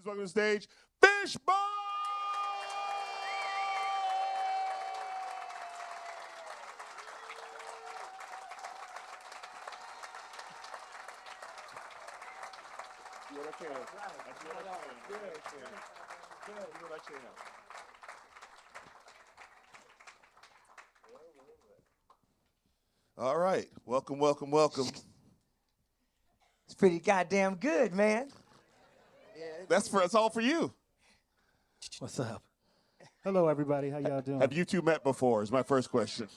welcome to the stage, Fishbone! All right. Welcome, welcome, welcome. It's pretty goddamn good, man. That's all for you. What's up? Hello, everybody. How y'all doing? Have you two met before? Is my first question.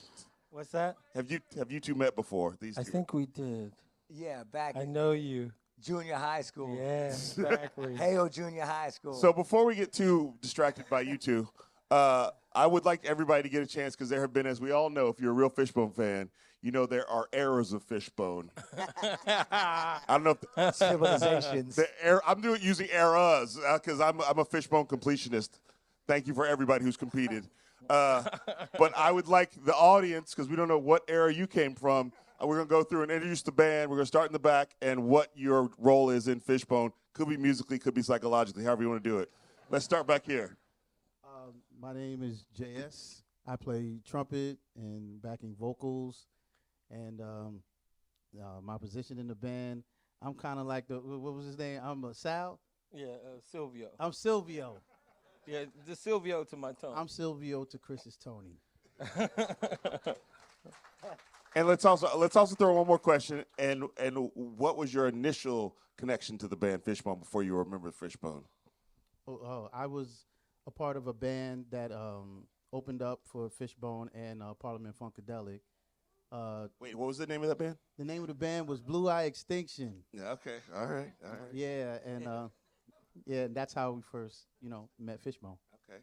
What's that? Have you two met before? These two? I think we did. Yeah, back I in know you. junior high school. Yeah, exactly. Hale Junior High School. So before we get too distracted by you two, I would like everybody to get a chance because there have been, as we all know, if you're a real Fishbone fan, you know there are eras of Fishbone. I don't know if Civilizations. I'm using eras because I'm a Fishbone completionist. Thank you for everybody who's competed. But I would like the audience, because we don't know what era you came from, we're going to go through and introduce the band. We're going to start in the back and what your role is in Fishbone. Could be musically, could be psychologically, however you want to do it. Let's start back here. My name is JS. I play trumpet and backing vocals. And my position in the band, I'm kind of like what was his name? I'm Sal? Yeah, Silvio. I'm Silvio. Yeah, the Silvio to my tongue. I'm Silvio to Chris's Tony. And let's also throw one more question. And what was your initial connection to the band Fishbone before you remember Fishbone? I was a part of a band that opened up for Fishbone and Parliament Funkadelic. Wait, what was the name of that band? The name of the band was Blue Eye Extinction. Yeah, okay, all right. Yeah, and that's how we first, met Fishbone. Okay.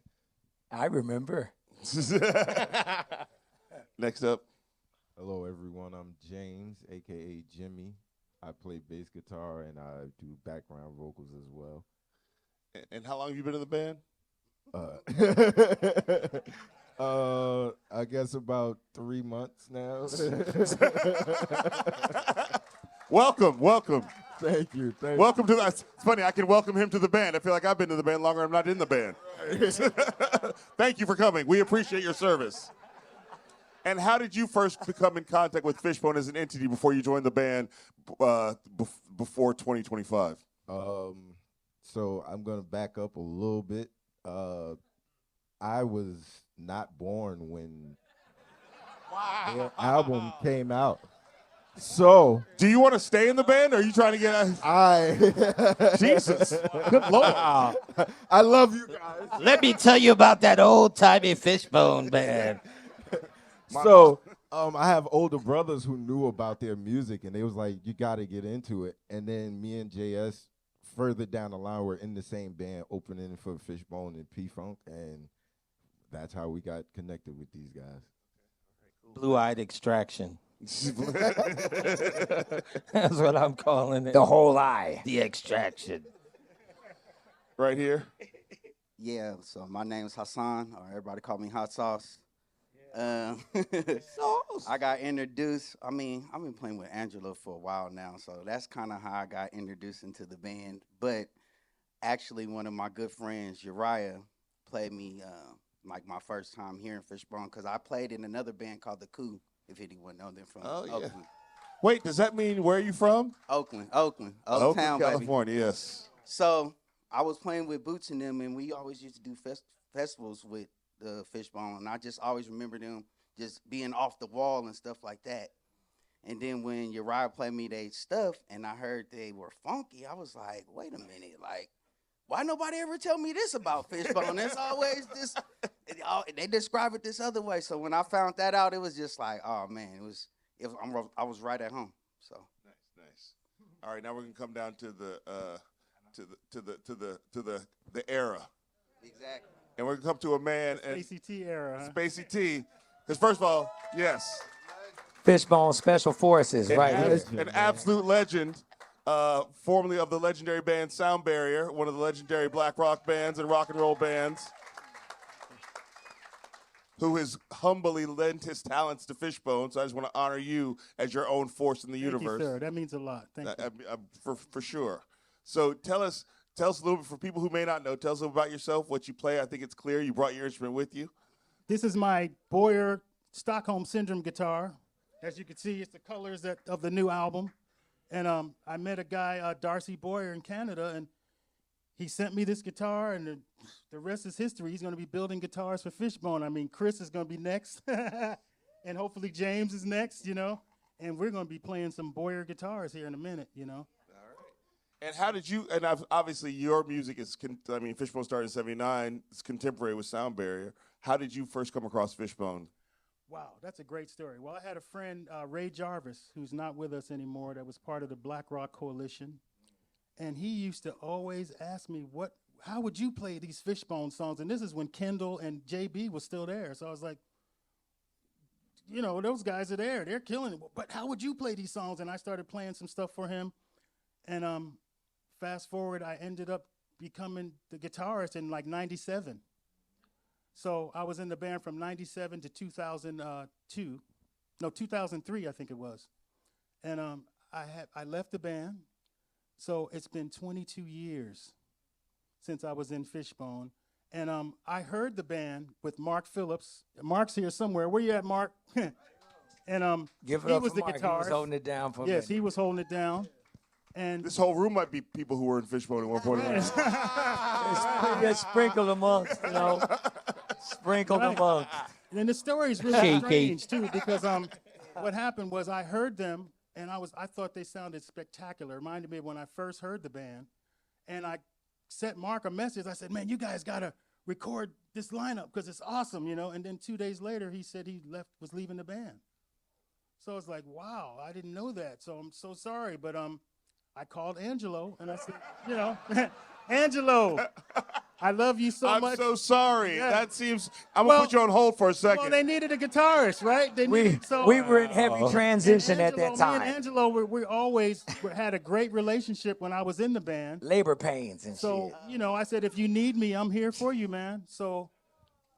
I remember. Next up. Hello, everyone. I'm James, a.k.a. Jimi. I play bass guitar, and I do background vocals as well. And how long have you been in the band? I guess about 3 months now. Welcome. Thank you. Welcome to that. It's funny, I can welcome him to the band. I feel like I've been to the band longer. I'm not in the band. Thank you for coming. We appreciate your service. And how did you first become in contact with Fishbone as an entity before you joined the band before 2025? So I'm going to back up a little bit. I was not born when the album came out. So, do you want to stay in the band, or are you trying to get Jesus, good Lord. I love you guys. Let me tell you about that old-timey Fishbone band. So, I have older brothers who knew about their music, and they was like, you got to get into it. And then me and JS, further down the line, were in the same band, opening for Fishbone and P-Funk, and that's how we got connected with these guys. Blue-eyed extraction. That's what I'm calling it. The whole eye. The extraction. Right here. Yeah, so my name's Hassan, or everybody call me Hot Sauce. I got introduced. I've been playing with Angelo for a while now, so that's kind of how I got introduced into the band. But actually, one of my good friends, Uriah, played me like my first time hearing Fishbone, because I played in another band called The Coup, if anyone knows them from Oakland. Wait, does that mean where are you from? Oakland, Oakland, Town, California, baby. yes. So I was playing with Boots and them, and we always used to do festivals with the Fishbone, and I just always remember them just being off the wall and stuff like that. And then when Uriah played me their stuff, and I heard they were funky, I was like, wait a minute, like, why nobody ever tell me this about Fishbone? It's always this, they describe it this other way. So when I found that out, it was just like, oh man, I was right at home. So nice. All right, now we're gonna come down to the era. Exactly. And we're gonna come to a man. Spacey T era. Huh? Spacey T. Because first of all, yes. Fishbone Special Forces, right here. An absolute legend. Formerly of the legendary band Sound Barrier, one of the legendary black rock bands and rock and roll bands, who has humbly lent his talents to Fishbone. So I just want to honor you as your own force in the universe. Thank you, sir. That means a lot. Thank you. For sure. So tell us tell us a little bit, for people who may not know, tell us a little about yourself, what you play. I think it's clear you brought your instrument with you. This is my Boyer Stockholm Syndrome guitar. As you can see, it's the colors of the new album. And I met a guy, Darcy Boyer, in Canada, and he sent me this guitar, and the rest is history. He's going to be building guitars for Fishbone. I mean, Chris is going to be next, and hopefully James is next, you know. And we're going to be playing some Boyer guitars here in a minute, you know. And how did you, and obviously your music is, Fishbone started in 79. It's contemporary with Sound Barrier. How did you first come across Fishbone? Wow, that's a great story. Well, I had a friend, Ray Jarvis, who's not with us anymore, that was part of the Black Rock Coalition. And he used to always ask me, how would you play these Fishbone songs? And this is when Kendall and JB was still there. So I was like, you know, those guys are there. They're killing it. But how would you play these songs? And I started playing some stuff for him. And fast forward, I ended up becoming the guitarist in like 97. So I was in the band from 97 to 2003, I think it was. And I left the band. So it's been 22 years since I was in Fishbone. And I heard the band with Mark Phillips. Mark's here somewhere. Where you at, Mark? And Give it he up was for the Mark. He guitarist. was holding it down for Yes, me. he was holding it down. And This whole room might be people who were in Fishbone at one point. Just sprinkle amongst, you know. Sprinkle Right. amongst. And the story is really strange too, because what happened was I heard them and I thought they sounded spectacular. It reminded me of when I first heard the band, and I sent Mark a message. I said, "Man, you guys gotta record this lineup because it's awesome, you know." And then 2 days later, he said he was leaving the band. So I was like, "Wow, I didn't know that." So I'm so sorry, but I called Angelo and I said, you know, Angelo, I love you so I'm much. so sorry. Yeah. That seems, I'm going to put you on hold for a second. Well, they needed a guitarist, right? They We needed, so, were in heavy transition at that Me time. and Angelo, we always had a great relationship when I was in the band. Labor pains and So, shit. you know, I said, if you need me, I'm here for you, man. So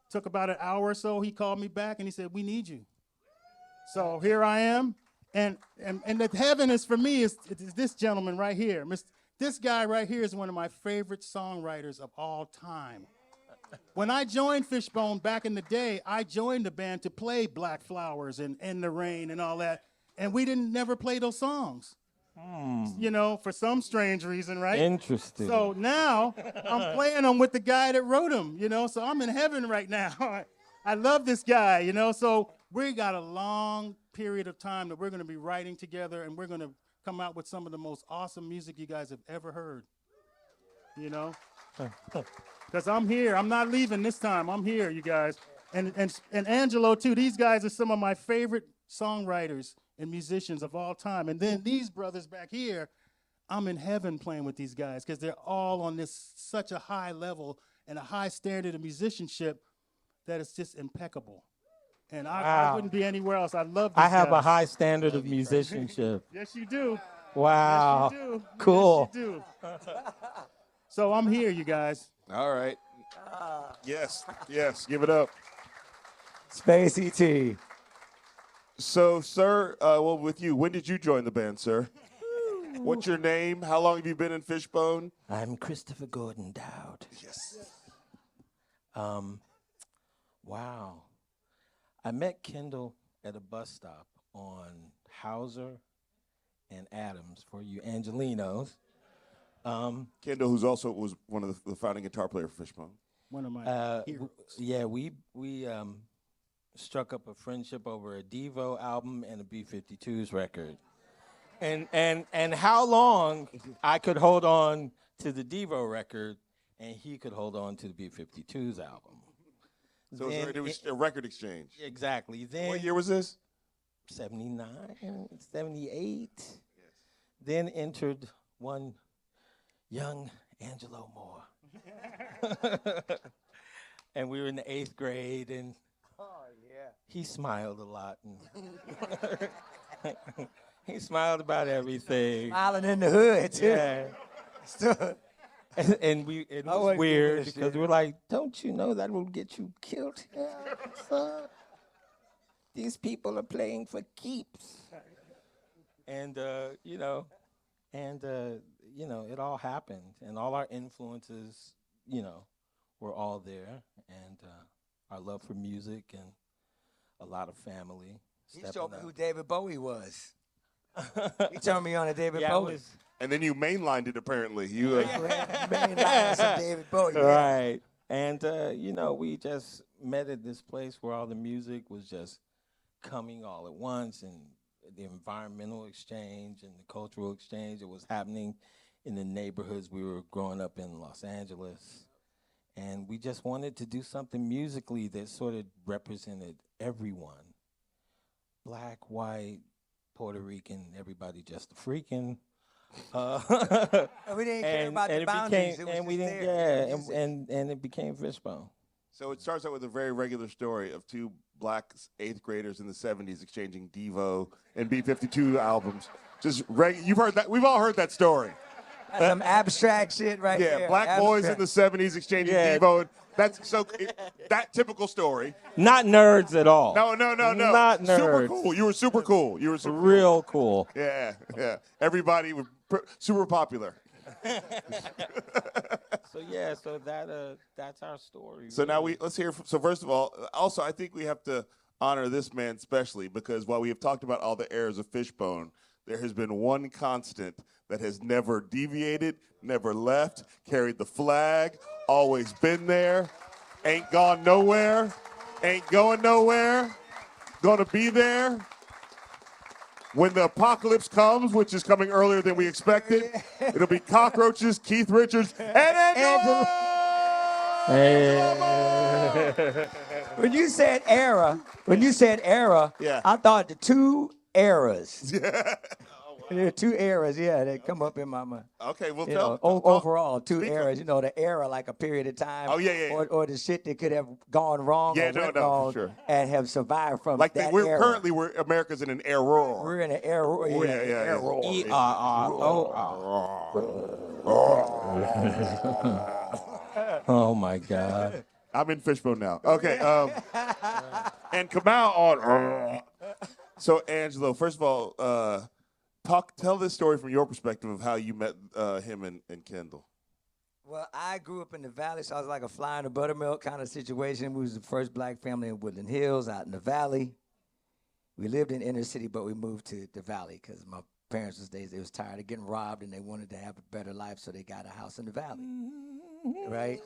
took about an hour or so. He called me back and he said, we need you. So here I am. And the heaven is for me is this gentleman right here. This guy right here is one of my favorite songwriters of all time. When I joined Fishbone back in the day, I joined the band to play Black Flowers and In the Rain and all that. And we didn't never play those songs. You know, for some strange reason, right? Interesting. So now I'm playing them with the guy that wrote them, you know, so I'm in heaven right now. I love this guy, you know, so we got a long period of time that we're going to be writing together, and we're going to come out with some of the most awesome music you guys have ever heard, you know? Because I'm here. I'm not leaving this time. I'm here, you guys. And Angelo, too. These guys are some of my favorite songwriters and musicians of all time. And then these brothers back here, I'm in heaven playing with these guys because they're all on this such a high level and a high standard of musicianship that it's just impeccable. And I wouldn't be anywhere else. I love these I have a guys. high standard of musicianship. Yes, you do. Wow. Yes, you do. Cool. Yes, you do. So I'm here, you guys. All right. Yes, give it up. Spacey T. So, sir, well, with you, when did you join the band, sir? What's your name? How long have you been in Fishbone? I'm Christopher Gordon Dowd. Yes. Wow. I met Kendall at a bus stop on Hauser and Adams, for you Angelinos. Kendall, who's also was one of the founding guitar player for Fishbone. One of my heroes. Yeah, we struck up a friendship over a Devo album and a B-52s record. And how long I could hold on to the Devo record and he could hold on to the B-52s album. So Then it was a record exchange. Exactly. Then What year was this? 79, 78. Yes. Then entered one young Angelo Moore. And we were in the 8th grade, and he smiled a lot. And he smiled about everything. Smiling in the hood, too. Yeah. And it was weird because we were like, don't you know that will get you killed here, son? These people are playing for keeps. And, you know, And, you know, it all happened. And all our influences, you know, were all there. And our love for music and a lot of family. He showed me who David Bowie was. He turned me on to David Yeah, Bowie. And then you mainlined it, apparently. You, Main lines of David Bowie. Yeah. Right. And, you know, we just met at this place where all the music was just coming all at once, and the environmental exchange and the cultural exchange that was happening in the neighborhoods we were growing up in Los Angeles. And we just wanted to do something musically that sort of represented everyone. Black, white, Puerto Rican, everybody just a freaking. And we didn't care about the boundaries. It was and we just didn't, there. yeah, and it became Fishbone. So it starts out with a very regular story of two black 8th graders in the 70s exchanging Devo and B-52 albums. Just you've heard that. We've all heard that story. That's some abstract shit right there. Yeah, black boys in the 70s exchanging Devo. That's so that typical story. Not nerds at all. No. Not nerds. Super cool. You were super cool. You were super real cool. Yeah. Everybody was super popular. So that's our story. So now let's hear. So first of all, also I think we have to honor this man specially, because while we have talked about all the eras of Fishbone, there has been one constant that has never deviated, never left, carried the flag, always been there, ain't gone nowhere, ain't going nowhere, gonna be there. When the apocalypse comes, which is coming earlier than we expected, it'll be cockroaches, Keith Richards, and Angelo! When you said era, Yeah. I thought the two eras. Yeah. There are two eras, that come up in my mind. Okay, well, overall, two speak eras. You know, the era, like a period of time. Oh, yeah. Or the shit that could have gone wrong Yeah, or no, went for wrong sure. and have survived from like that we're era. currently America's in an error. We're in an era. Error. Oh my God. I'm in Fishbone now. Okay. And Kamau on. So Angelo, first of all, tell this story from your perspective of how you met him and Kendall. Well, I grew up in the Valley, so I was like a fly in the buttermilk kind of situation. We was the first black family in Woodland Hills out in the Valley. We lived in inner city, but we moved to the Valley because my parents they was tired of getting robbed and they wanted to have a better life, so they got a house in the Valley, right?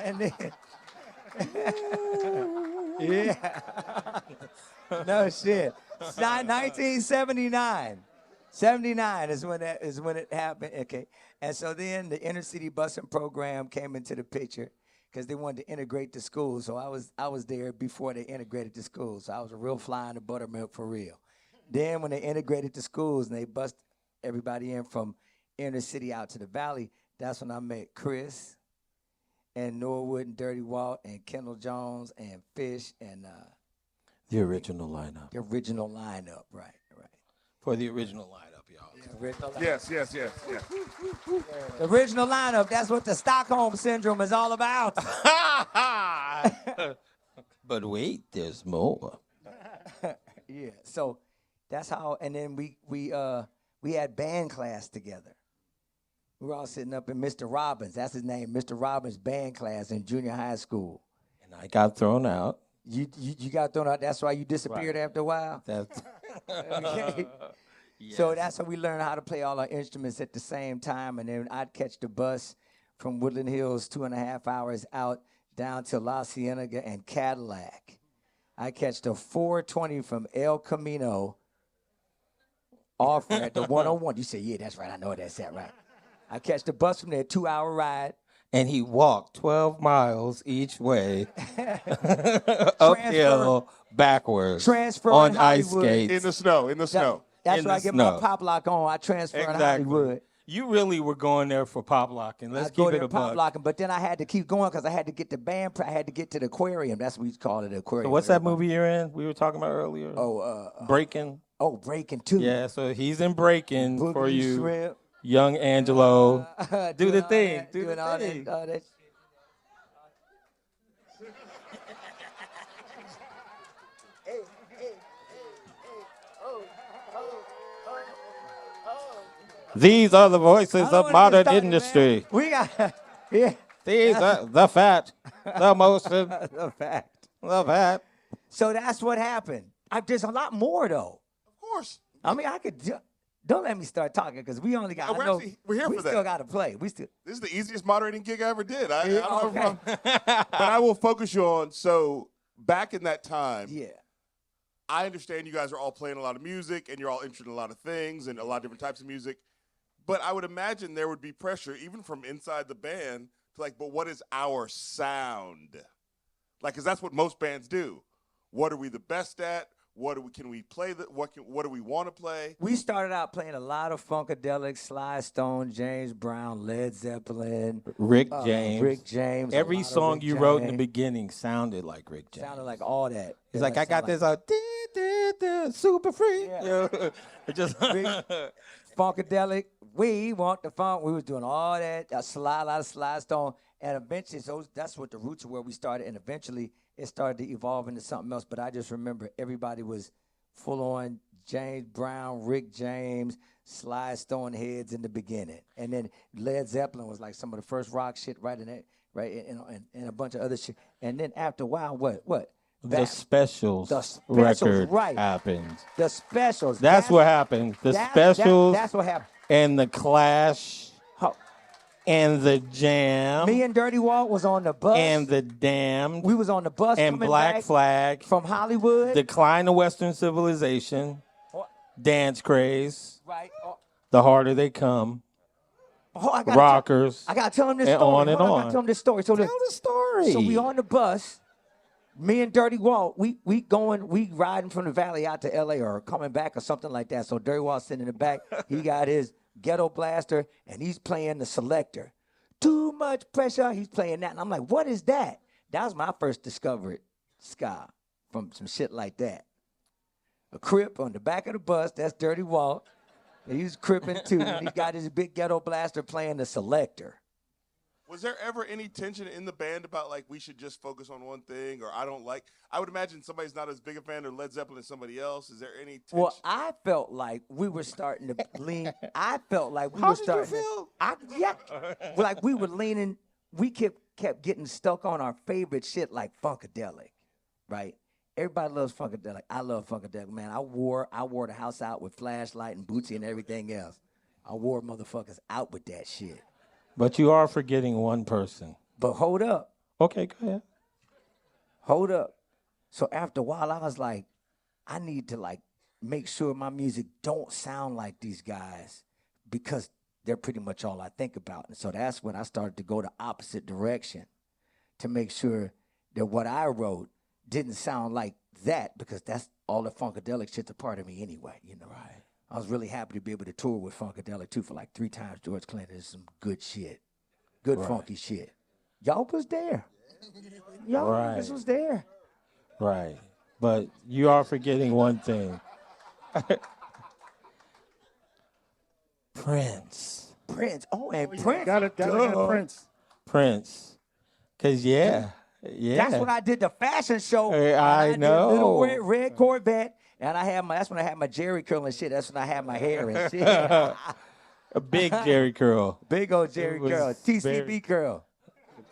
And then, yeah, no shit. 1979. 79 is when it happened. Okay, and so then the inner city busing program came into the picture because they wanted to integrate the schools. So I was there before they integrated the schools. So I was a real fly in the buttermilk for real. Then when they integrated the schools and they bust everybody in from inner city out to the Valley, that's when I met Chris and Norwood and Dirty Walt and Kendall Jones and Fish and the original lineup. the original lineup, right. For the original lineup, y'all. Yes. The original lineup, that's what the Stockholm Syndrome is all about. But wait, there's more. Yeah, so that's how, and then we had band class together. We were all sitting up in Mr. Robbins, that's his name, Mr. Robbins band class in junior high school. And I got thrown out. You got thrown out, that's why you disappeared after a while? That's Okay. Yes. So that's how we learned how to play all our instruments at the same time. And then I'd catch the bus from Woodland Hills 2.5 hours out down to La Cienega and Cadillac. I catch the 420 from El Camino off at the 101. You say, yeah, that's right. I know that's that right. I catch the bus from there, 2-hour ride. And he walked 12 miles each way, uphill, backwards, Transfer on in ice Hollywood. skates. In the snow. That's In where I the get snow. my pop lock on. I transfer in Hollywood. You really were going there for pop locking. Let's keep it a pop buck. locking, but then I had to keep going because I had to get the band. I had to get to the aquarium. That's what we call it, the aquarium. So what's that movie you're in? We were talking about earlier. Breaking. Oh, Breaking 2. Yeah, so he's in Breaking for Boogie you, Shrimp. young Angelo. Do the all thing. that, Do doing the all thing. that, all that. These are the I voices don't of wanna get modern started, man. industry. We got yeah, These are the fat, the motion, the fact. the fat. So that's what happened. There's a lot more though. Of course. I mean, I could. Don't let me start talking because we only got. Oh, we're here we for still that. got to play. We still. This is the easiest moderating gig I ever did. I Yeah, don't know okay. but I will focus you on. So back in that time, Yeah. I understand you guys are all playing a lot of music and you're all interested in a lot of things and a lot of different types of music. But I would imagine there would be pressure, even from inside the band, to like, but what is our sound? Like, because that's what most bands do. What are we the best at? Can we play? What do we want to play? We started out playing a lot of Funkadelic, Sly Stone, James Brown, Led Zeppelin, Rick James. Rick James. a Every lot of song Rick you wrote in the James. beginning sounded like Rick James. Sounded like all that. He's Yeah, like, I got sound this super free. Yeah. It just Funkadelic, we want the funk. We was doing all that, a lot of Sly Stone, and eventually, that's what the roots of where we started, and eventually it started to evolve into something else. But I just remember everybody was full on James Brown, Rick James, Sly Stone heads in the beginning, and then Led Zeppelin was like some of the first rock shit right in that, right, and a bunch of other shit, and then after a while, what? the specials Specials, record right. happened. The specials. That's what happened. The specials That's what happened. and the Clash Huh. and the Jam Me and Dirty Walt was on the bus. and the Damned We was on the bus and coming Black back Flag, from Hollywood. Decline of Western Civilization, What? Dance Craze, Right. The Harder They Come, I gotta Rockers, I gotta tell him this and story. on and Hold I on. gotta tell him this story. So Tell the story. So we on the bus. Me and Dirty Walt, we riding from the valley out to L.A. or coming back or something like that. So Dirty Walt sitting in the back. He got his ghetto blaster and he's playing the selector. Too much pressure. He's playing that, and I'm like, what is that? That was my first discovered ska from some shit like that. A Crip on the back of the bus. That's Dirty Walt. And he's cripping too. And he got his big ghetto blaster playing the selector. Was there ever any tension in the band about like we should just focus on one thing, or I would imagine somebody's not as big a fan of Led Zeppelin as somebody else. Is there any tension? Well, I felt like we were starting to lean. I felt like we How were did you starting. feel? Like we were leaning. We kept getting stuck on our favorite shit like Funkadelic, right? Everybody loves Funkadelic. I love Funkadelic, man. I wore the house out with flashlight and Bootsy and everything else. I wore motherfuckers out with that shit. But you are forgetting one person. But hold up. Okay, go ahead. Hold up. So after a while, I was like, I need to like make sure my music don't sound like these guys because they're pretty much all I think about. And so that's when I started to go the opposite direction to make sure that what I wrote didn't sound like that because that's all the Funkadelic shit's a part of me anyway, you know. Right. I was really happy to be able to tour with Funkadelic too for like 3 times. George Clinton is some good shit. Good funky shit. Y'all was there. Y'all niggas was there. Right. But you are forgetting one thing. Prince. Prince. Oh, and Prince. Gotta have Prince. Prince. Because, yeah. That's when I did the fashion show. I did a little know. red Corvette. And that's when I had my Jerry curl and shit. That's when I had my hair and shit. A big Jerry curl. Big old Jerry was curl. TCB very- curl.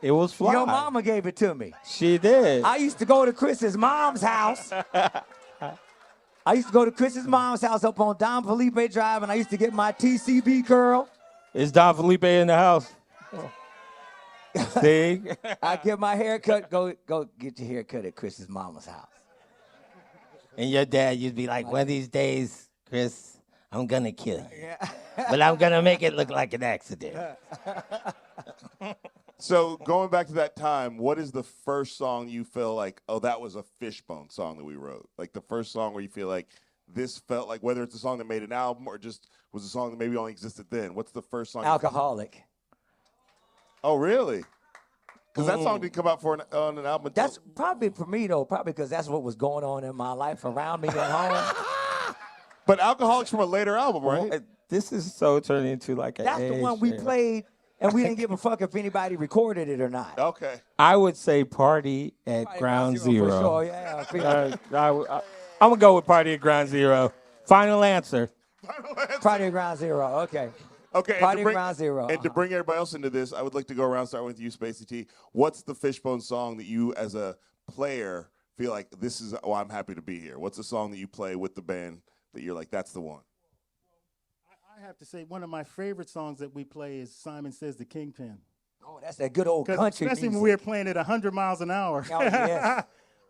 It was fly. Your mama gave it to me. She did. I used to go to Chris's mom's house. I used to go to Chris's mom's house up on Don Felipe Drive, and I used to get my TCB curl. Is Don Felipe in the house? See? I get my hair cut. Go get your hair cut at Chris's mama's house. And your dad, you'd be like, one of these days, Chris, I'm going to kill you. But I'm going to make it look like an accident. So going back to that time, what is the first song you feel like, oh, that was a Fishbone song that we wrote? Like the first song where you feel like this felt like, whether it's a song that made an album or just was a song that maybe only existed then. What's the first song? Alcoholic. Oh, really? Because that song didn't come out on an album. That's probably for me, though, probably because that's what was going on in my life around me at home. But Alcoholics from a later album, right? This is so turning into like an That's the one we played, and we didn't give a fuck if anybody recorded it or not. Okay. I would say Party at Ground Zero. For sure, yeah. I'm going to go with Party at Ground Zero. Final answer. Party at Ground Zero, okay. Okay, Party Ground Zero. And to bring everybody else into this, I would like to go around starting with you, Spacey T. What's the Fishbone song that you, as a player, feel like this is? Oh, I'm happy to be here. What's the song that you play with the band that you're like, that's the one? I have to say, one of my favorite songs that we play is Simon Says the Kingpin. Oh, that's that good old country especially music. when we're playing at 100 miles an hour. Oh, yes.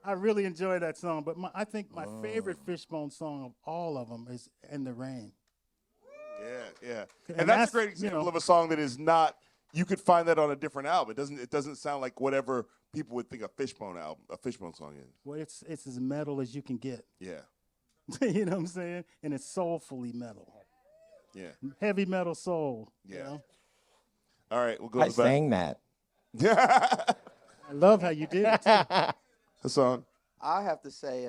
I really enjoy that song. But I think my favorite Fishbone song of all of them is "In the Rain." Yeah. And that's a great example of a song that is not. You could find that on a different album. It doesn't sound like whatever people would think a Fishbone song is. Well, it's as metal as you can get. Yeah. You know what I'm saying? And it's soulfully metal. Yeah. Heavy metal soul. Yeah. You know? All right, we'll go I to the back. sang that. I love how you did it, too. Hassan. I have to say,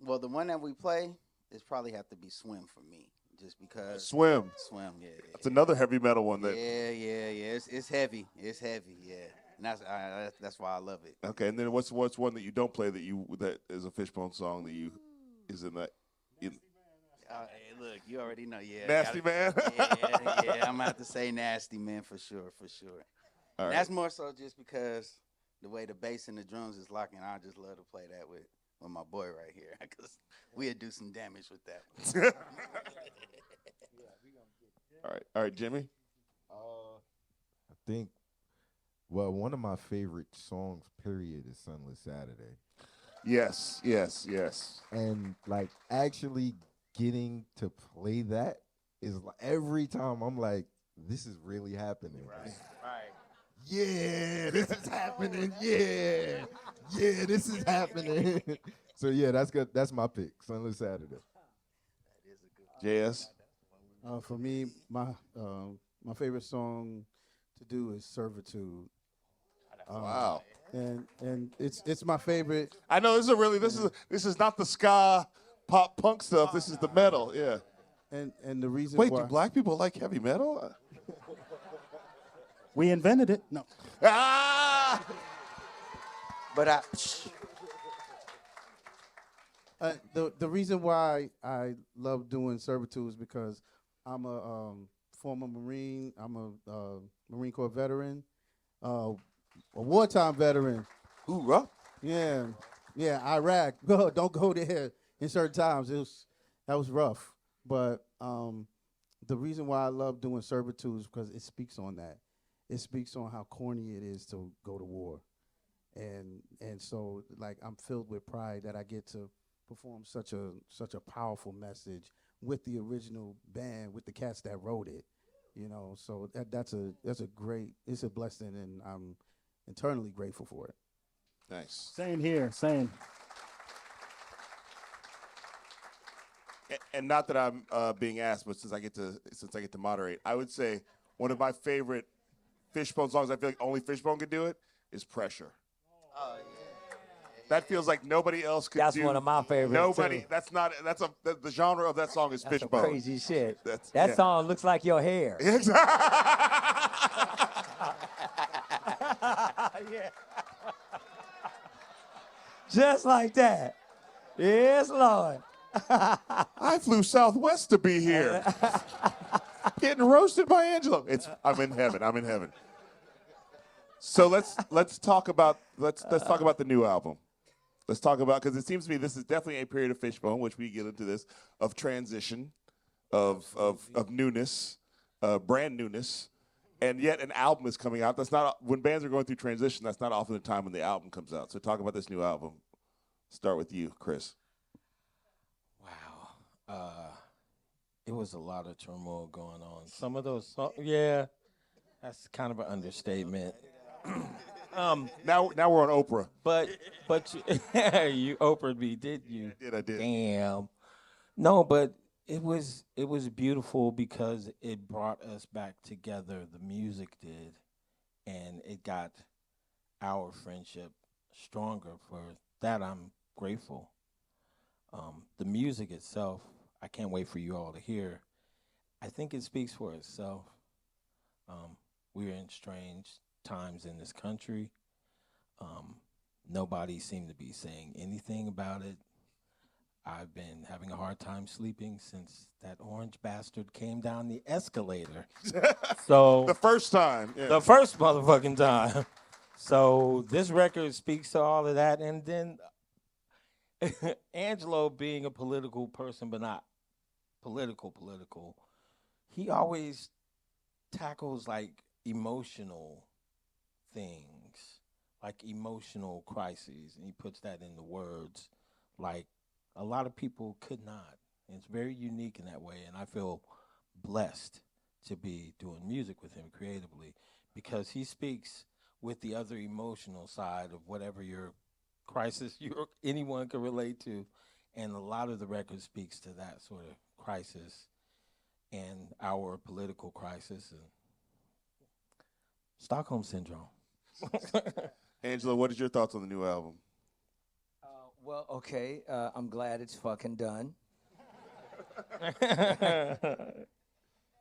well, the one that we play is probably have to be Swim for me, just because. Swim. Yeah. That's another heavy metal one. Yeah. It's heavy. It's heavy. Yeah, and that's why I love it. Okay, and then what's one that you don't play that is a Fishbone song that you is in that? Hey, look, you already know. Yeah. Nasty Man. Yeah. I'm gonna have to say Nasty Man for sure. All right. That's more so just because the way the bass and the drums is locking. I just love to play that with my boy right here, because we'd do some damage with that. All right, Jimmy. I think, well, one of my favorite songs, period, is Sunless Saturday. Yes. And, like, actually getting to play that is, like, every time I'm like, this is really happening. Right. Yeah, this is happening. Yeah, this is happening. So, yeah, that's good. That's my pick, Sunless Saturday. JS. For me, my favorite song to do is Servitude. Wow. And it's my favorite. I know this is not the ska pop punk stuff. This is the metal. Yeah. And the reason Wait, why do black people like heavy metal? We invented it. No. Ah! But the reason why I love doing Servitude is because I'm a former Marine. I'm a Marine Corps veteran, a wartime veteran. Hoorah. Yeah, Iraq. Don't go there in certain times. That was rough. But the reason why I love doing Servitude is because it speaks on that. It speaks on how corny it is to go to war, and so like I'm filled with pride that I get to perform such a powerful message with the original band, with the cats that wrote it, So that's a great. It's a blessing, and I'm eternally grateful for it. Nice. Same here. Same. And not that I'm being asked, but since I get to moderate, I would say one of my favorite Fishbone songs. I feel like only Fishbone could do it. Is Pressure. Oh yeah. That feels like nobody else could do. That's one of my favorites. Nobody. Too. The genre of that song is That's Fishbone. Some crazy shit. That yeah. song looks like your hair. Yeah. Just like that. Yes, Lord. I flew Southwest to be here. Getting roasted by Angelo. I'm in heaven. So let's talk about the new album. Let's talk about, because it seems to me this is definitely a period of Fishbone, which we get into this, of transition, of newness, brand newness, and yet an album is coming out. That's not, when bands are going through transition, that's not often the time when the album comes out. So talk about this new album. Start with you, Chris. Wow. It was a lot of turmoil going on. Some of those songs, yeah, that's kind of an understatement. Now we're on Oprah. But you Oprah'd me, did you? I did. Damn. No, but it was beautiful because it brought us back together. The music did, and it got our friendship stronger. For that, I'm grateful. The music itself, I can't wait for you all to hear. I think it speaks for itself. We're in strange times in this country. Nobody seemed to be saying anything about it. I've been having a hard time sleeping since that orange bastard came down the escalator. So The first time. Yeah. the first motherfucking time. So this record speaks to all of that. And then Angelo being a political person, but not political, he always tackles like emotional things, like emotional crises, and he puts that into words like a lot of people could not. And it's very unique in that way, and I feel blessed to be doing music with him creatively because he speaks with the other emotional side of whatever your crisis anyone can relate to, and a lot of the record speaks to that sort of crisis and our political crisis and Stockholm Syndrome. Angelo, what is your thoughts on the new album? Well, okay, I'm glad it's fucking done.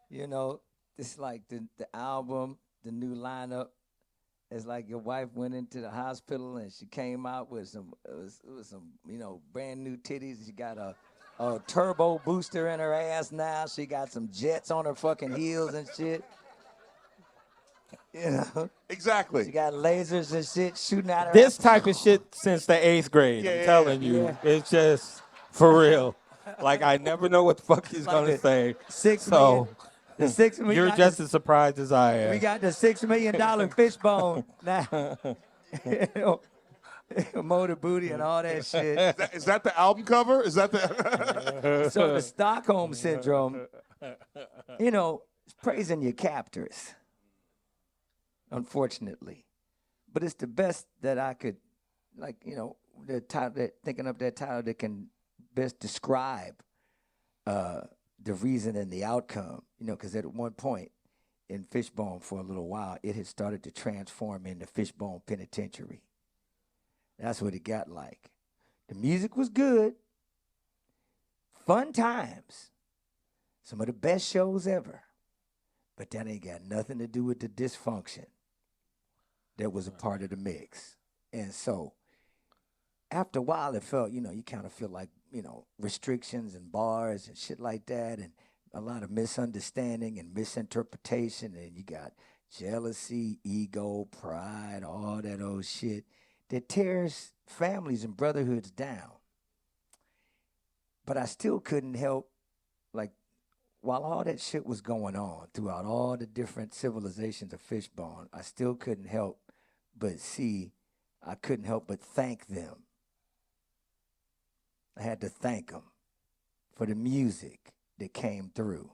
You know, it's like the album, the new lineup. It's like your wife went into the hospital and she came out with some brand new titties. She got a turbo booster in her ass now. She got some jets on her fucking heels and shit. You know? Exactly. She got lasers and shit shooting out her This ass. type of shit since the 8th grade, I'm telling you. It's just for real. Like, I never know what the fuck he's going to say. The $6 million. You're just as surprised as I am. We got the $6 million Fishbone now. Motor booty and all that shit. Is that the album cover? Is that the? So the Stockholm Syndrome, you know, it's praising your captors, unfortunately. But it's the best that I could, like, you know, thinking up that title that can best describe the reason and the outcome, you know, because at one point in Fishbone for a little while, it had started to transform into Fishbone Penitentiary. That's what it got like. The music was good, fun times, some of the best shows ever, but that ain't got nothing to do with the dysfunction that was a part of the mix. And so after a while, it felt, you know, you kind of feel like, you know, restrictions and bars and shit like that, and a lot of misunderstanding and misinterpretation, and you got jealousy, ego, pride, all that old shit that tears families and brotherhoods down. But I still couldn't help, like, while all that shit was going on throughout all the different civilizations of Fishbone, I still couldn't help but I couldn't help but thank them. I had to thank them for the music that came through.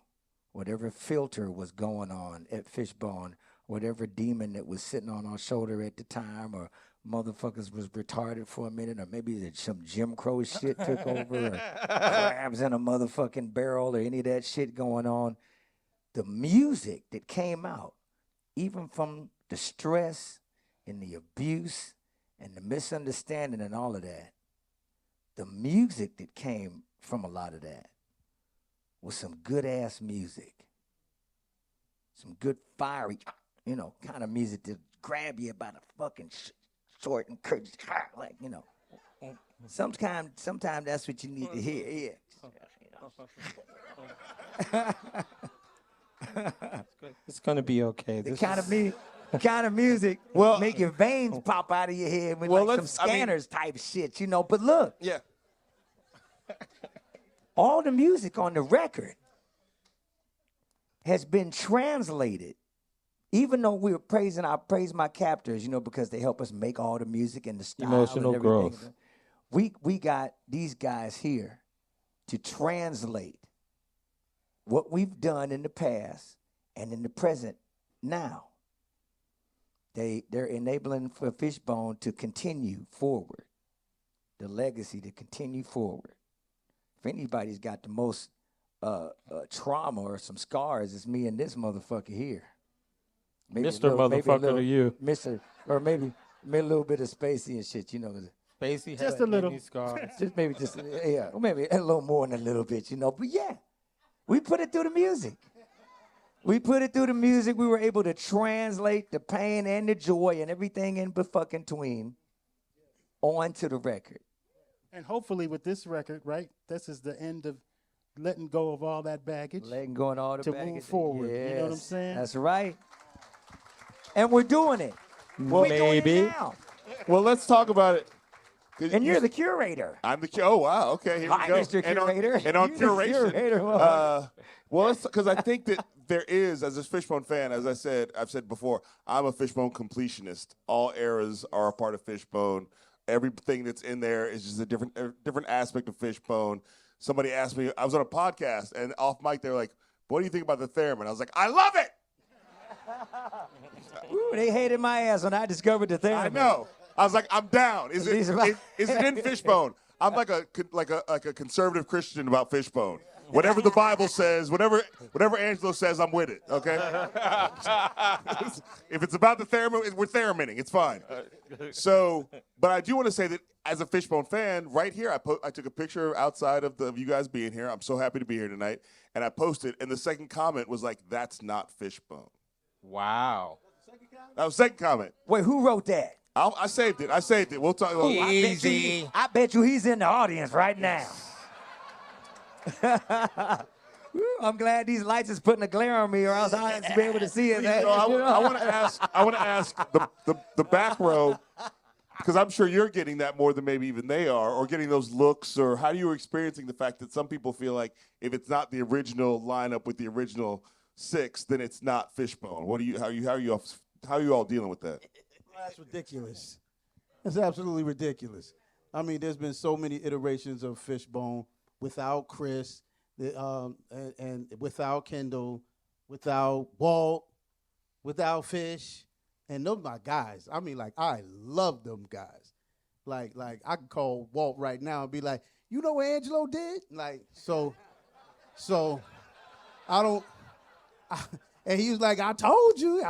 Whatever filter was going on at Fishbone, whatever demon that was sitting on our shoulder at the time, or motherfuckers was retarded for a minute, or maybe some Jim Crow shit took over, or crabs in a motherfucking barrel, or any of that shit going on. The music that came out, even from the stress and the abuse and the misunderstanding and all of that, the music that came from a lot of that was some good-ass music. Some good, fiery, you know, kind of music to grab you by the fucking short and curly, like, you know. Sometimes that's what you need to hear, yeah. It's going to be okay. The kind of music make your veins pop out of your head with like some scanners type shit, you know. But look, all the music on the record has been translated. Even though we were I praise my captors, you know, because they help us make all the music and the style Emotional and everything. growth. We got these guys here to translate what we've done in the past and in the present now. They're enabling for Fishbone to continue forward, the legacy to continue forward. If anybody's got the most trauma or some scars, it's me and this motherfucker here. Maybe Mr. Motherfucker to you. Mr. Or maybe a little bit of Spacey and shit, you know. Spacey Just has a little. many scars. Or maybe a little more than a little bit, you know. But yeah, we put it through the music. We were able to translate the pain and the joy and everything in between onto the record. And hopefully with this record, right, this is the end of letting go of all that baggage. Letting go and all the to baggage. move forward. Yes, You know what I'm saying? That's right. And we're doing it. Well, we're doing maybe. it now. Well, let's talk about it. And you're the curator. I'm the oh wow, okay, here Hi, we go. Mr. Curator. And on You're the curation, curator. well, because I think that there is, as a Fishbone fan, as I've said before, I'm a Fishbone completionist. All eras are a part of Fishbone. Everything that's in there is just a different aspect of Fishbone. Somebody asked me, I was on a podcast, and off mic, they were like, "What do you think about the Thermion?" I was like, "I love it." Ooh, they hated my ass when I discovered the Thermion. I know. I was like, I'm down. Is it in Fishbone? I'm like a conservative Christian about Fishbone. Whatever the Bible says, whatever Angelo says, I'm with it. Okay. If it's about the Thermion, we're Thermining. It's fine. So, but I do want to say that as a Fishbone fan, right here, I took a picture outside of you guys being here. I'm so happy to be here tonight, and I posted. And the second comment was like, "That's not Fishbone." Wow. That was the second comment. Wait, who wrote that? I saved it. We'll talk. Easy. I bet you he's in the audience right now. I'm glad these lights is putting a glare on me, or else I wouldn't be able to see it. So I want to ask the back row, because I'm sure you're getting that more than maybe even they are, or getting those looks, or how are you experiencing the fact that some people feel like if it's not the original lineup with the original six, then it's not Fishbone. How are you all dealing with that? That's ridiculous. That's absolutely ridiculous. I mean, there's been so many iterations of Fishbone without Chris, and without Kendall, without Walt, without Fish, and those my guys. I mean, like, I love them guys. Like I can call Walt right now and be like, you know what Angelo did? Like, so I don't. And he was like, I told you.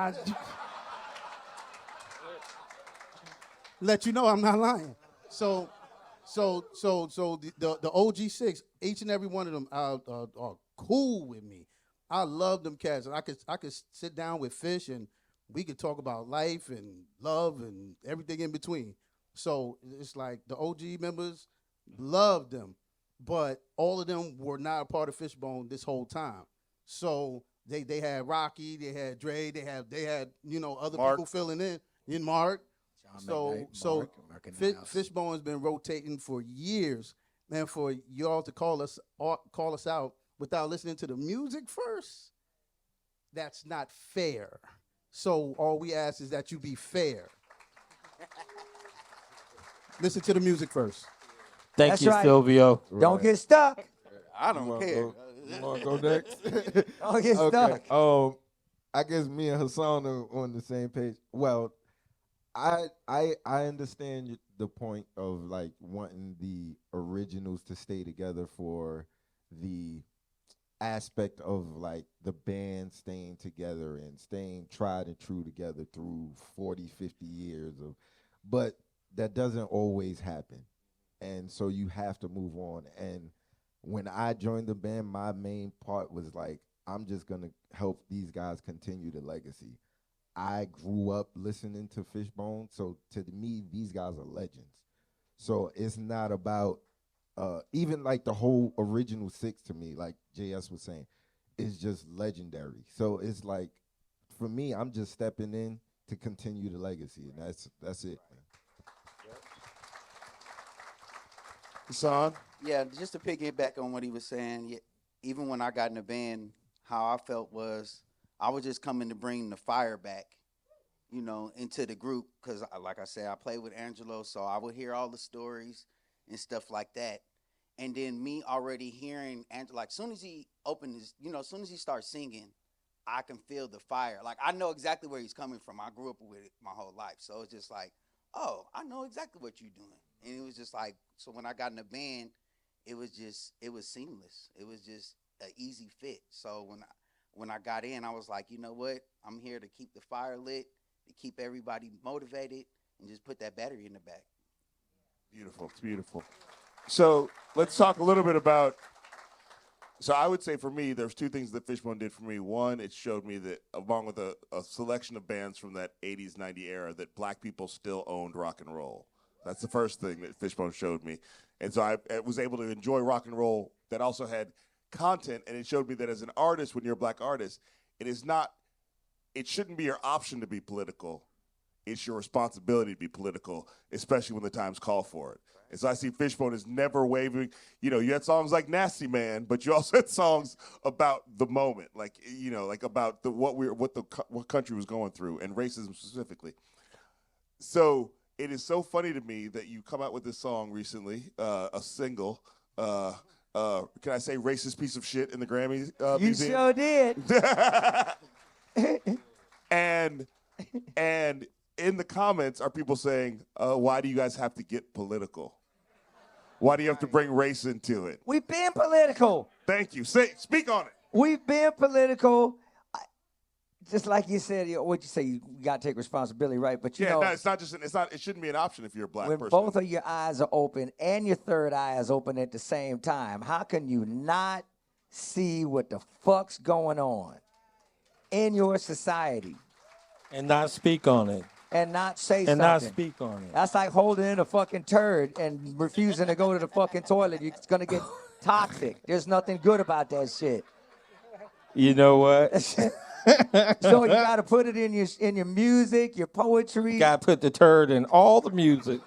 Let you know I'm not lying. So the OG6, each and every one of them are cool with me. I love them cats. And I could sit down with Fish and we could talk about life and love and everything in between. So it's like the OG members love them, but all of them were not a part of Fishbone this whole time. So they had Rocky, they had Dre, they had other Mark. people filling in Mark. So Fishbone has been rotating for years, and for y'all to call us out without listening to the music first, that's not fair. So all we ask is that you be fair. Listen to the music first. Thank That's you, right. Silvio. Don't get stuck. I don't care. You want to go next? Don't get stuck. Okay. I guess me and Hassan are on the same page. Well, I understand the point of like wanting the originals to stay together for the aspect of like the band staying together and staying tried and true together through 40, 50 years but that doesn't always happen. And so you have to move on. And when I joined the band, my main part was like, I'm just going to help these guys continue the legacy. I grew up listening to Fishbone, so to me, these guys are legends. So it's not about, even like the whole original six to me, like JS was saying, is just legendary. So it's like, for me, I'm just stepping in to continue the legacy, and that's it. Hassan? Yeah, just to piggyback on what he was saying, even when I got in the band, how I felt was I was just coming to bring the fire back, into the group. Because, like I said, I played with Angelo, so I would hear all the stories and stuff like that. And then me already hearing Angelo, like, as soon as he opened his, as soon as he starts singing, I can feel the fire. Like, I know exactly where he's coming from. I grew up with it my whole life. So it's just like, oh, I know exactly what you're doing. And it was just like, so when I got in the band, it was seamless. It was just an easy fit. So when I got in, I was like, you know what? I'm here to keep the fire lit, to keep everybody motivated, and just put that battery in the back. Beautiful. It's beautiful. So let's talk a little bit about, so I would say for me, there's two things that Fishbone did for me. One, it showed me that along with a selection of bands from that 80s, 90s era, that black people still owned rock and roll. That's the first thing that Fishbone showed me. And so I was able to enjoy rock and roll that also had content, and it showed me that as an artist, when you're a black artist, it shouldn't be your option to be political. It's your responsibility to be political, especially when the times call for it. And so I see Fishbone is never wavering. You know, you had songs like Nasty Man, but you also had songs about the moment, like, you know, like about what country was going through, and racism specifically. So it is so funny to me that you come out with this song recently, a single. Can I say racist piece of shit in the Grammy Museum? You sure did. and in the comments are people saying, why do you guys have to get political? Why do you have to bring race into it? We've been political. Thank you. Speak on it. We've been political. Just like you said, what you say, you got to take responsibility, right? But you know, no, it's not just. It shouldn't be an option if you're a black when person. both of your eyes are open and your third eye is open at the same time, how can you not see what the fuck's going on in your society And not speak on it. and not say And something? not speak on it. That's like holding in a fucking turd and refusing to go to the fucking toilet. It's gonna get toxic. There's nothing good about that shit. You know what? So you gotta put it in your music, your poetry. Got to put the turd in all the music.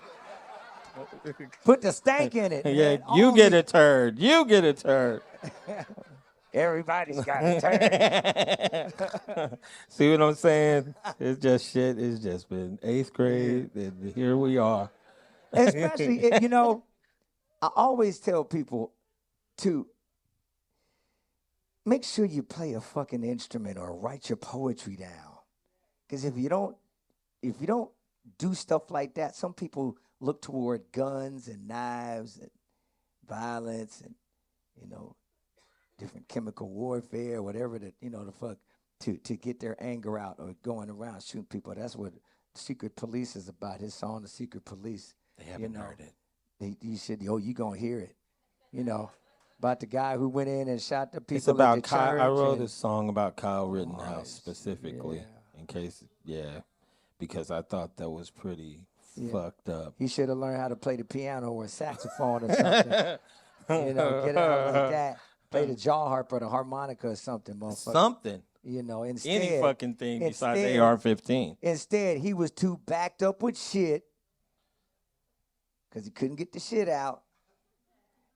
Put the stank in it. Yeah, man. you All get the- a turd. You get a turd. Everybody's got a turd. See what I'm saying? It's just shit. It's just been 8th grade, and here we are. Especially, you know, I always tell people to make sure you play a fucking instrument or write your poetry down. Because if you don't do stuff like that, some people look toward guns and knives and violence and, you know, different chemical warfare, whatever that, you know, the fuck, to get their anger out or going around shooting people. That's what Secret Police is about. His song, The Secret Police. They haven't heard it. You should, you gonna hear it. You know, about the guy who went in and shot the people It's about at the Kyle. church. I wrote and- a song about Kyle Rittenhouse specifically, in case, because I thought that was pretty fucked up. He should have learned how to play the piano or a saxophone or something. You know, get out like that. Play the jaw harp or the harmonica or something, motherfucker. Something. You know, instead. Any fucking thing besides instead- AR-15. Instead, he was too backed up with shit because he couldn't get the shit out,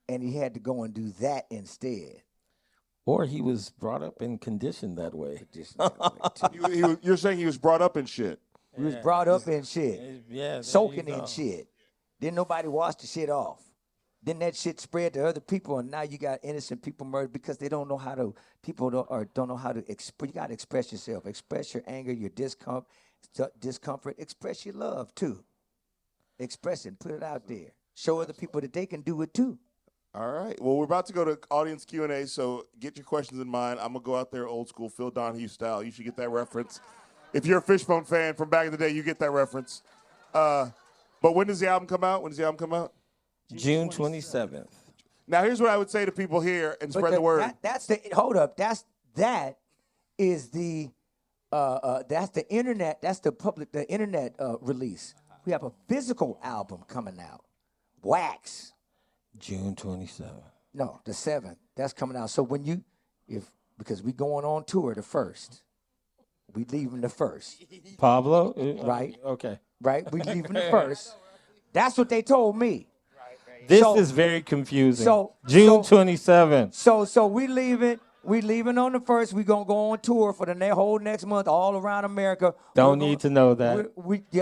and he had to go and do that instead. Or he was brought up and conditioned that way. You're saying he was brought up in shit. He was brought up in shit, Yeah, soaking in shit. Then nobody washed the shit off. Then that shit spread to other people, and now you got innocent people murdered because they don't know how to. People don't know how to express. You got to express yourself. Express your anger, your discomfort. Express your love too. Express it. Put it out there. Show other people that they can do it too. All right. Well, we're about to go to audience Q&A, so get your questions in mind. I'm going to go out there old school, Phil Donahue style. You should get that reference. If you're a Fishbone fan from back in the day, you get that reference. But when does the album come out? June 27th. Now, here's what I would say to people here and spread the word. Hold up. That's the internet. That's the internet release. We have a physical album coming out. Wax. June 27th. No, the 7th. That's coming out. So because we going on tour the 1st. We leaving the 1st. Pablo? Right. Okay. Right? We leaving the 1st. That's what they told me. This So- is very confusing. so- June so- 27th. So we leaving on the 1st. We gonna go on tour for the whole next month all around America. Don't need to know that.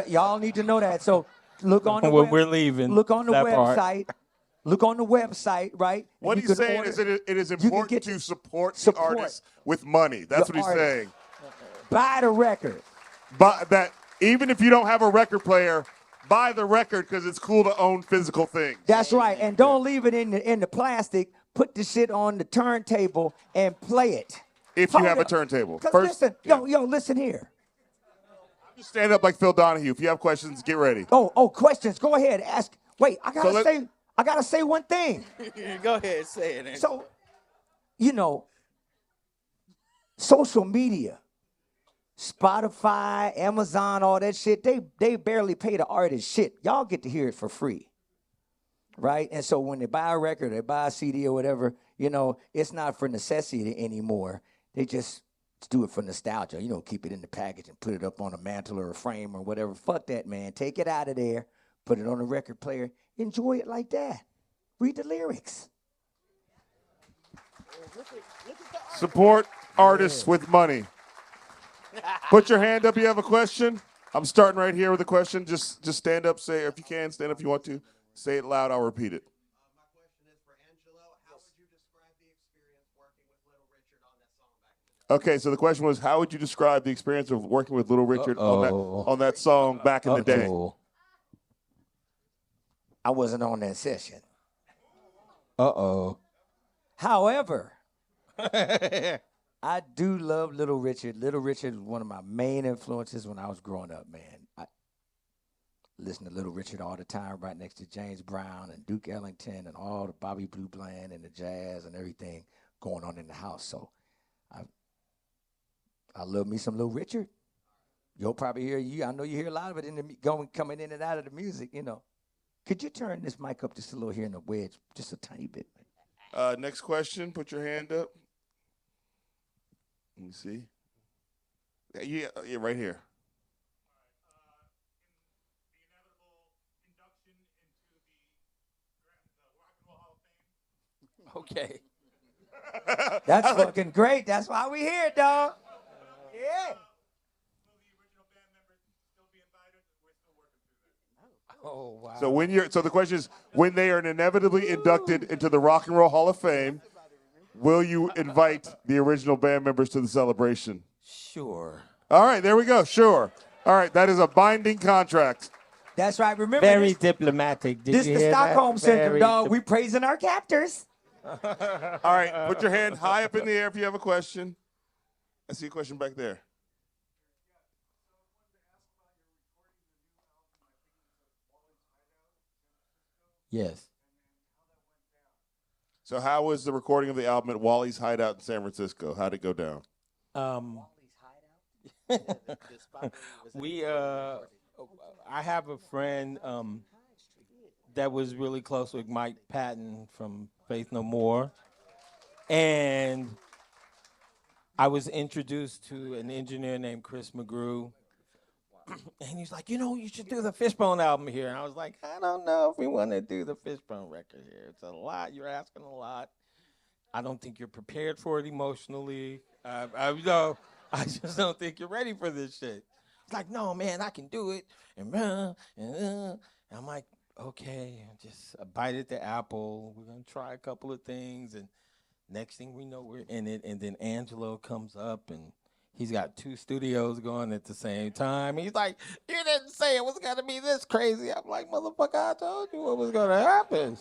Y'all need to know that. So look on the When we're leaving, Look on the that part. website. Look on the website, right? What And he's you can saying order- is that it is you can important get to support the artists with money. That's The what he's artist. saying. buy the record. But that even if you don't have a record player, buy the record because it's cool to own physical things. That's right. And don't leave it in the plastic. Put the shit on the turntable and play it. If you Hold have a up. turntable. 'Cause First, listen, yo, listen here. just stand up like Phil Donahue. If you have questions, get ready. Oh, questions. Go ahead. Ask. Wait, I So gotta say one thing. Go ahead, say it. So, you know, social media Spotify, Amazon, all that shit, they barely pay the artist shit. Y'all get to hear it for free, right? And so when they buy a record, they buy a CD or whatever, you know, it's not for necessity anymore. They just do it for nostalgia. You know, keep it in the package and put it up on a mantle or a frame or whatever. Fuck that, man. Take it out of there, put it on a record player, enjoy it like that. Read the lyrics. Support artists with money. Put your hand up. You have a question. I'm starting right here with a question. Just stand up. Say if you can. Stand up if you want to. Say it loud. I'll repeat it. My question is for Angelo. How would you describe the experience working with Little Richard on that song back in the day? Okay, so the question was, how would you describe the experience of working with Little Richard on that song back in the day? I wasn't on that session. Uh-oh. However, I do love Little Richard. Little Richard was one of my main influences when I was growing up, man. I listened to Little Richard all the time, right next to James Brown and Duke Ellington and all the Bobby Blue Bland and the jazz and everything going on in the house. So I love me some Little Richard. You'll probably hear I know you hear a lot of it coming in and out of the music, you know. Could you turn this mic up just a little here in the wedge, just a tiny bit? Next question. Put your hand up. Let me see. Yeah, right here. Okay. That's fucking great. That's why we here, dog. Yeah. Oh, wow. So the question is, when they are inevitably inducted into the Rock and Roll Hall of Fame, will you invite the original band members to the celebration? Sure. All right, there we go. Sure. All right, that is a binding contract. That's right. Remember Very diplomatic. Did this you the hear Stockholm that? Syndrome, Very dog. We praising our captors. All right, put your hand high up in the air if you have a question. I see a question back there. Yes. So how was the recording of the album at Wallallys Hideout in San Francisco? How'd it go down? I have a friend that was really close with Mike Patton from Faith No More. And I was introduced to an engineer named Chris McGrew. And he's like, you should do the Fishbone album here. And I was like, I don't know if we want to do the Fishbone record here. It's a lot. You're asking a lot. I don't think you're prepared for it emotionally. I just don't think you're ready for this shit. He's like, no, man, I can do it. And I'm like, okay, just a bite at the apple. We're going to try a couple of things. And next thing we know, we're in it. And then Angelo comes up and he's got 2 studios going at the same time. He's like, you didn't say it was going to be this crazy. I'm like, motherfucker, I told you what was going to happen.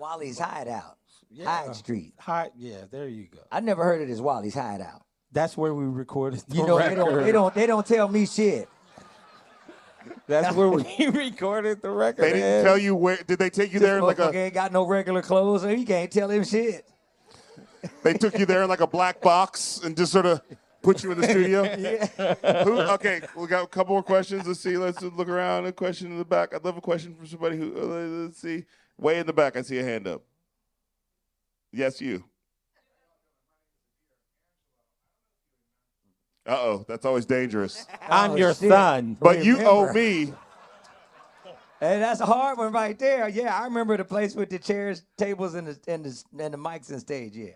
Wallallys Hideout. Hyde Street. Yeah, there you go. I never heard it as Wallallys Hideout. That's where we recorded the record. They don't tell me shit. That's where we recorded the record. They didn't tell you where. Did they take you there in like a? Ain't got no regular clothes, so you can't tell him shit. They took you there in like a black box and just sort of put you in the studio. Yeah. Okay, we got a couple more questions. Let's see. Let's look around. A question in the back. I'd love a question from somebody who. Let's see. Way in the back, I see a hand up. Yes, you. Uh-oh, that's always dangerous. I'm your son. But you owe me. Hey, that's a hard one right there. Yeah, I remember the place with the chairs, tables, and the mics and stage. Yeah.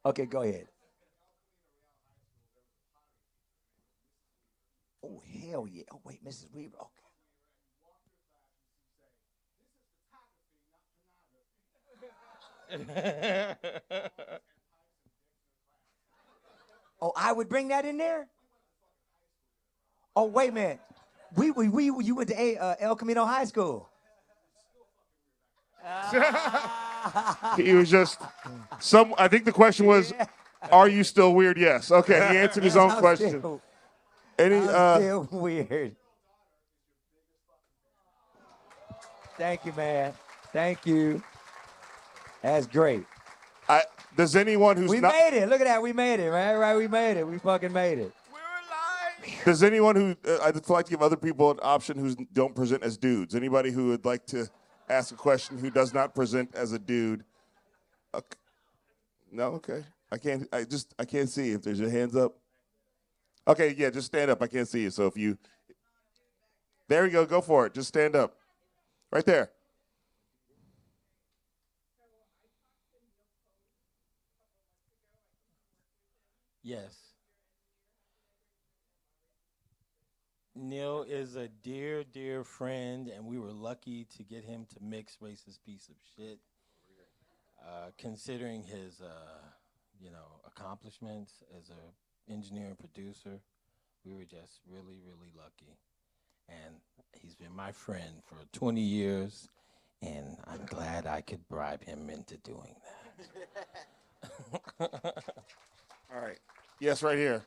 Okay, go ahead. Oh hell yeah! Oh wait, Mrs. Weaver. Okay. Oh, I would bring that in there? Oh, wait a minute. You went to El Camino High School. He was just I think the question was, are you still weird? Yes. Okay, he answered his own question. I'm still weird. Thank you, man. Thank you. That's great. Does anyone who's we made it. Look at that. We made it, man. Right? We made it. We fucking made it. We were Does anyone who I'd like to give other people an option who don't present as dudes? Anybody who would like to ask a question who does not present as a dude? Okay. No, okay. I can't see if there's your hands up. Okay, yeah, just stand up. I can't see you. So if you, there you go for it. Just stand up, right there. Yes. Neil is a dear, dear friend, and we were lucky to get him to mix Racist Piece of Shit. Considering his, accomplishments as an engineer and producer, we were just really, really lucky. And he's been my friend for 20 years, and I'm glad I could bribe him into doing that. All right. Yes, right here.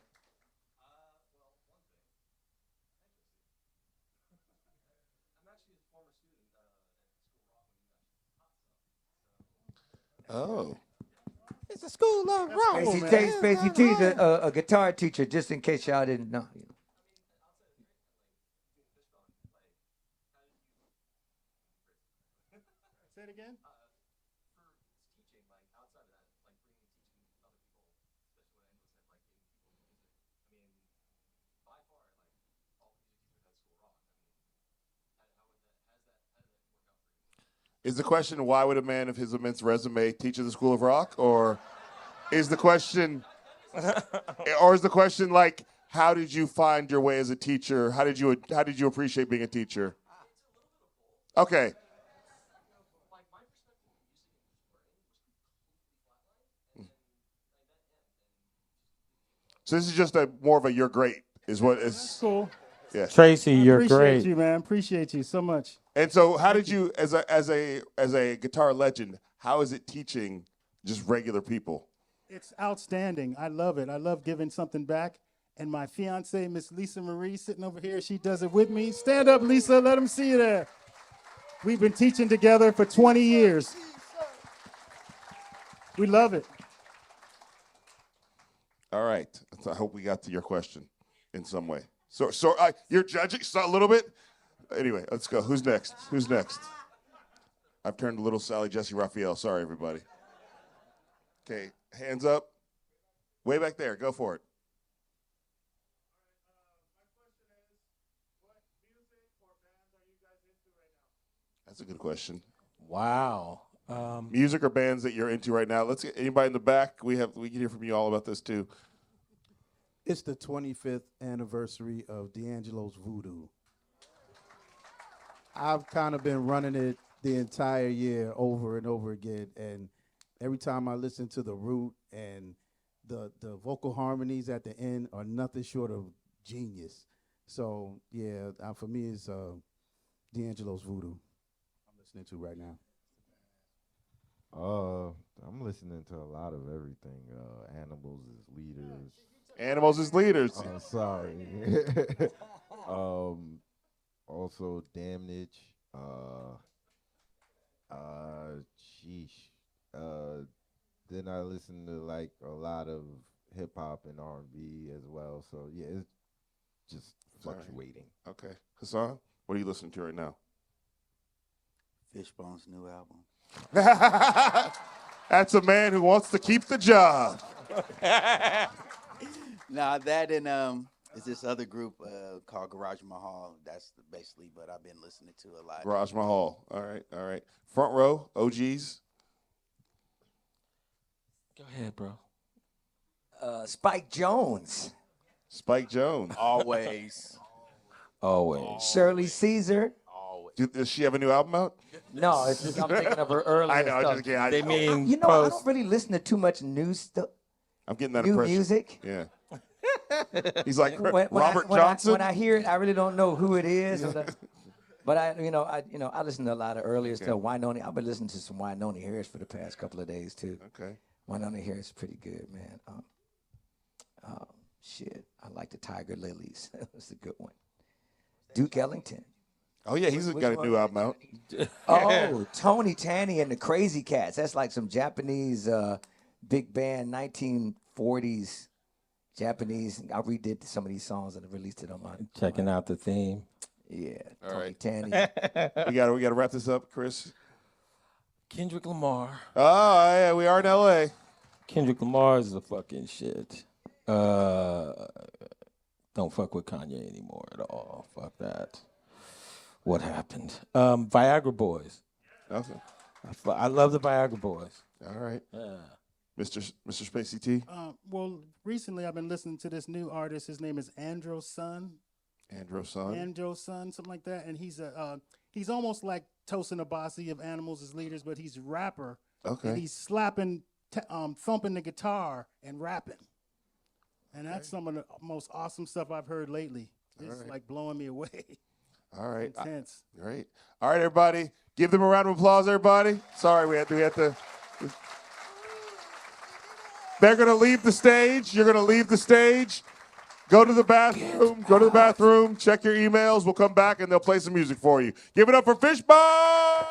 Oh. It's a school of rock. Spacey T's a guitar teacher, just in case y'all didn't know. Say it again. Is the question, why would a man of his immense resume teach at the School of Rock? Or is the question, like, how did you find your way as a teacher? How did you appreciate being a teacher? Okay. So this is just more of a you're great, is what is. That's cool. Yeah. Tracey, you're Appreciate great. you, man. Appreciate you so much. And so, how did you, as a guitar legend, how is it teaching just regular people? It's outstanding. I love it. I love giving something back. And my fiance, Miss Lisa Marie, sitting over here, she does it with me. Stand up, Lisa. Let them see you there. We've been teaching together for 20 years. We love it. All right. So I hope we got to your question in some way. So you're judging a little bit? Anyway, let's go. Who's next? I've turned a little Sally Jesse Raphael. Sorry, everybody. Okay, hands up. Way back there. Go for it. That's a good question. Wow. Music or bands that you're into right now? Let's get anybody in the back. We can hear from you all about this too. It's the 25th anniversary of D'Angelo's Voodoo. I've kind of been running it the entire year over and over again, and every time I listen to the root and the vocal harmonies at the end are nothing short of genius. So yeah, for me it's D'Angelo's Voodoo I'm listening to right now. I'm listening to a lot of everything. Animals is Leaders. Oh, sorry. Also Damnage. Then I listen to like a lot of hip hop and R&B as well. So yeah, it's just fluctuating. Okay. Hassan, what are you listening to right now? Fishbone's new album. That's a man who wants to keep the job. Now that and it's this other group called Garage Mahal. That's basically what I've been listening to a lot. Garage Mahal. All right. Front row, OGs. Go ahead, bro. Spike Jones. Spike Jones. Always. Shirley Caesar. Does she have a new album out? No, it's just I'm thinking of her earlier I know. stuff. I don't really listen to too much new stuff. I'm getting that new impression. music. Yeah. He's like when Robert Johnson. When I hear it, I really don't know who it is. But I listen to a lot of earlier stuff. Wynonna. I've been listening to some Wynonna Harris for the past couple of days too. Okay. Wynonna Harris is pretty good, man. Shit, I like the Tiger Lilies. That's a good one. Duke Ellington. Oh yeah, he's got a new album out. Oh, Tony Tanny and the Crazy Cats. That's like some Japanese big band 1940s Japanese. I redid some of these songs and released it on my. Checking out the theme. Yeah. All Tony right. Tanny. We gotta wrap this up, Chris. Kendrick Lamar. Oh yeah, we are in L.A. Kendrick Lamar is the fucking shit. Don't fuck with Kanye anymore at all. Fuck that. What happened? Viagra Boys. Okay. I love the Viagra Boys. All right. Yeah. Mr. Spacey T. Well, recently I've been listening to this new artist. His name is Angelo Son, something like that. And he's almost like Tosin Abasi of Animals as Leaders, but he's a rapper. Okay. And he's slapping, thumping the guitar and rapping. And that's some of the most awesome stuff I've heard lately. It's like blowing me away. All right. Intense. Great. All right, everybody. Give them a round of applause, everybody. Sorry, we had to. They're going to leave the stage. You're going to leave the stage. Go to the bathroom. Go to the bathroom. Check your emails. We'll come back, and they'll play some music for you. Give it up for Fishbone!